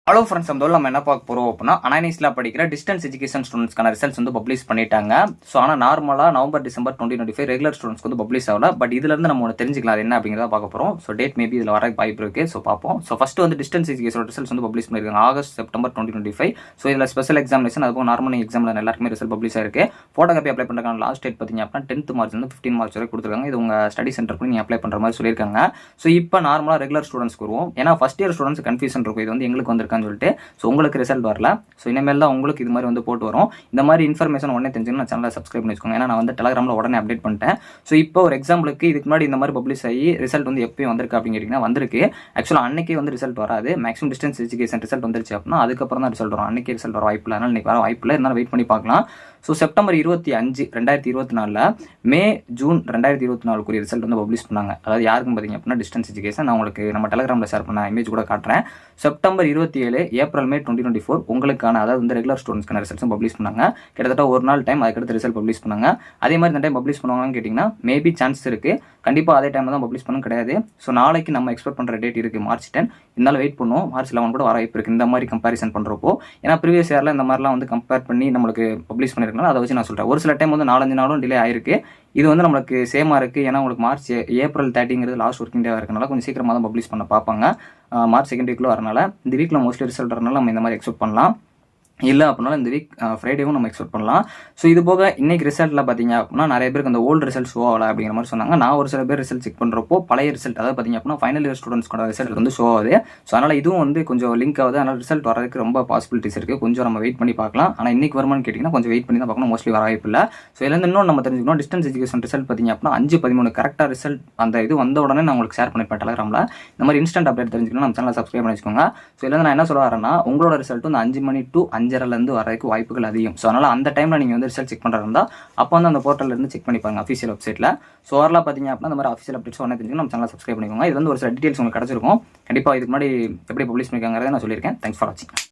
Hello friends, நம்ம என்ன பார்க்க போகிறோம் அப்படின்னா அனானிஸ்ல படிக்கிற டிஸ்டன்ஸ் எஜுகேஷன் ஸ்டூடெண்ட்ஸ்க்கான ரிசல்ட்ஸ் வந்து பப்ளிஷ் பண்ணிட்டாங்க. ஸோ ஆனால் நார்மலாக நவம்பர் டிசம்பர் 2025 ரெகுலர் ஸ்டூடெண்ட்ஸ்க்கு வந்து பப்ளிஷ் ஆகல. பட் இதுலேருந்து நம்ம ஒன்று தெரிஞ்சிக்கலாம் அது என்ன அப்படிங்கிறத பார்க்க போகிறோம். ஸோ டேட் மேபி இதில் வர வாய்ப்பு இருக்குது. ஸோ பார்ப்போம். ஸோ ஃபஸ்ட்டு வந்து டிஸ்டன்ஸ் எஜுகேஷன் ரிசல்ட்ஸ் வந்து பப்ளிஷ் பண்ணியிருக்காங்க ஆகஸ்ட் செப்டம்பர் 2025. ஸோ இதில் ஸ்பெஷல் எக்ஸாமினேஷன் அதுவும் நார்மல் எக்ஸாமில் எல்லாருக்குமே ரிசல்ட் பப்ளிஷ் ஆயிருக்கு. ஃபோட்டோ காப்பி அப்ளை பண்ணுறதுக்கான லாஸ்ட் டேட் பார்த்தீங்க அப்படின்னா 10th மார்ச் வந்து 15 மார்ச் வரை கொடுத்துருக்காங்க. இது உங்கள் ஸ்டடி சென்டருக்கு நீங்கள் அப்ளை பண்ணுற மாதிரி சொல்லியிருக்காங்க. ஸோ இப்போ நார்மலாக ரெகுலர் ஸ்டூடெண்ட்ஸ்க்கு வருவோம். ஏன்னா ஃபஸ்ட் இயர் ஸ்டூடெண்ட்ஸ் கன்ஃபியூஷன் இருக்கும், இது வந்து எங்களுக்கு வந்திருக்கான்னு சொல்லிட்டு. ஸோ உங்களுக்கு ரிசல்ட் வரல. ஸோ இனிமேல் தான் உங்களுக்கு இது மாதிரி வந்து போட்டு வரும். இந்த மாதிரி இன்ஃபர்மேஷன் உடனே தெரிஞ்சுக்கணும், சேனலை சப்ஸ்கிரைப் பண்ணி வச்சுக்கோங்க. ஏன்னா நான் வந்து டெலகிராமில் உடனே அப்டேட் பண்ணிட்டேன். ஸோ இப்போ ஒரு எக்ஸாம்பிளுக்கு இதுக்கு முன்னாடி இந்த மாதிரி பப்ளிஷ் ஆகி ரிசல்ட் வந்து எப்பயும் வந்திருக்கு அப்படின்னு கேட்டிங்கன்னா வந்திருக்கு. ஆக்சுவலாக அன்னைக்கே வந்து ரிசல்ட் வராது. மேக்ஸிமம் டிஸ்டன்ஸ் எஜுகேஷன் ரிசல்ட் வந்துருச்சு அப்படின்னா அதுக்கப்புறம் தான் ரிசல்ட் வரும். அன்னைக்கு ரிசல்ட் வர வாய்ப்பு இல்லை, அதனால் இன்னைக்கு வர வாய்ப்பு இல்லை. இருந்தாலும் வெயிட் பண்ணி பார்க்கலாம். So September 25, 2024 May June 2024 result வந்து பப்ளிஷ் பண்ணாங்க. அதாவது யாருக்கும் பார்த்தீங்க அப்படின்னா டிஸ்டன்ஸ் எஜுகேஷன். நான் உங்களுக்கு நம்ம டெலகிராமில் ஷேர் பண்ண இமேஜ் கூட காட்டுறேன். செப்டம்பர் 27 ஏப்ரல் மே 2024 உங்களுக்கான அதாவது வந்து ரெகுலர் ஸ்டூடெண்ட்ஸ்க்கான ரிசல்ட்ஸும் பப்ளிஷ் பண்ணாங்க. கிட்டத்தட்ட ஒரு நாள் டைம் அதுக்கடுத்து ரிசல்ட் பப்ளிஷ் பண்ணாங்க. அதே மாதிரி இந்த டைம் பப்ளிஷ் பண்ணுவாங்கன்னு கேட்டிங்கன்னா மேபி சான்ஸ் இருக்குது. கண்டிப்பாக அதே டைமில் தான் பப்ளிஷ் பண்ண கிடையாது. ஸோ நாளைக்கு நம்ம எக்ஸ்பெக்ட் பண்ணுற டேட் இருக்குது March 10. இருந்தாலும் வெயிட் பண்ணுவோம். March 11 கூட வர வாய்ப்பு இருக்குது இந்த மாதிரி கம்பேரிசன் பண்ணுறப்போ. ஏன்னா ப்ரீவியஸ் இயரில் இந்த மாதிரிலாம் வந்து கம்பேர் பண்ணி நம்மளுக்கு பப்ளிஷ் பண்ணியிருக்கனால அதை வச்சு நான் சொல்கிறேன். ஒரு சில டைம் வந்து 4-5 நாளும் டிலே ஆயிருக்கு. இது வந்து நம்மளுக்கு சேமாக இருக்குது. ஏன்னா உங்களுக்கு ஏப்ரல் 30 லாஸ்ட் ஒர்க்கிங் டே இருக்கனால கொஞ்சம் சீக்கிரமாக தான் பப்ளிஷ் பண்ண பார்ப்பாங்க. March 2 வீக்கில் வரனால இந்த வீக்கில் மோஸ்ட்லி ரிசல்ட் வரனால நம்ம இந்த மாதிரி எக்ஸ்பெக்ட் பண்ணலாம். இல்லை அப்படின்னாலும் இந்த வீக் ஃப்ரைடேவும் நம்ம எக்ஸ்பெக்ட் பண்ணலாம். ஸோ இது போக இன்னைக்கு ரிசல்ட்டில் பார்த்தீங்க அப்படின்னா நிறைய பேருக்கு அந்த ஓல்டு ரிசல்ட் ஷோ ஆகலை அப்படிங்கிற மாதிரி சொன்னாங்க. நான் ஒரு சில பேர் ரிசல்ட் செக் பண்ணுறப்போ பழைய ரிசல்ட் அதாவது பார்த்தீங்க அப்படின்னா ஃபைனல் இயர் ஸ்டூடெண்ட்ஸ்க்கோட ரிசல்ட் வந்து ஷோ ஆகுது. ஸோ அதனால் இதுவும் வந்து கொஞ்சம் லிங்க் ஆகுது. அதனால் ரிசல்ட் வரதுக்கு ரொம்ப பாசிபிலிட்டிஸ் இருக்குது. கொஞ்சம் நம்ம வெயிட் பண்ணி பார்க்கலாம். ஆனால் இன்னைக்கு வருமானு கேட்டிங்கன்னா கொஞ்சம் வெயிட் பண்ணி தான் பார்க்கணும். மோஸ்ட்லி வர வாய்ப்பு இல்லை. ஸோ இதுலேருந்து இன்னும் நம்ம தெரிஞ்சுக்கணும். டிஸ்டன்ஸ் எஜுகேஷன் ரிசல்ட் பார்த்தீங்க அப்படின்னா 5-13 கரெக்டாக ரிசல்ட் அந்த இது வந்த உடனே நான் உங்களுக்கு ஷேர் பண்ணிப்பேன் டெலகிராமில். இந்த மாதிரி இன்ஸ்டன்ட் அப்டேட் தெரிஞ்சுக்கணும் நம்ம சேனலை சப்ஸ்கிரைப் பண்ணி வச்சுக்கோங்க. ஸோ இதுலேருந்து நான் என்ன சொல்ல வரேன்னா உங்களோட ரிசல்ட் வந்து 5 மணி to 5:30 வரதுக்கு வாய்ப்புகள் அதிகம். ஸோ அதனால் அந்த டைமில் நீங்கள் வந்து ரிசல்ட் செக் பண்ணுறதா இருந்தால் அப்போ வந்து அந்த போர்ட்டலிருந்து செக் பண்ணி பாருங்க அஃபிஷியல் வெப்சைட்டில். ஸோ ஓவராலாக பார்த்தீங்க அப்படின்னா இந்த மாதிரி அஃபிஷியல் அப்டேட்ஸ் ஒன்றே தெரிஞ்சுக்கணும் நம்ம சேனலை சப்ஸ்கிரைப் பண்ணிக்கோங்க. இது வந்து ஒரு சில டீட்டெயில்ஸ் உங்களுக்கு கிடச்சிருக்கும். கண்டிப்பாக இதுக்கு முன்னாடி எப்படி பப்ளிஷ் பண்ணிருக்காங்கிறத நான் சொல்லியிருக்கேன். தேங்க்ஸ் ஃபார் வாட்சிங்.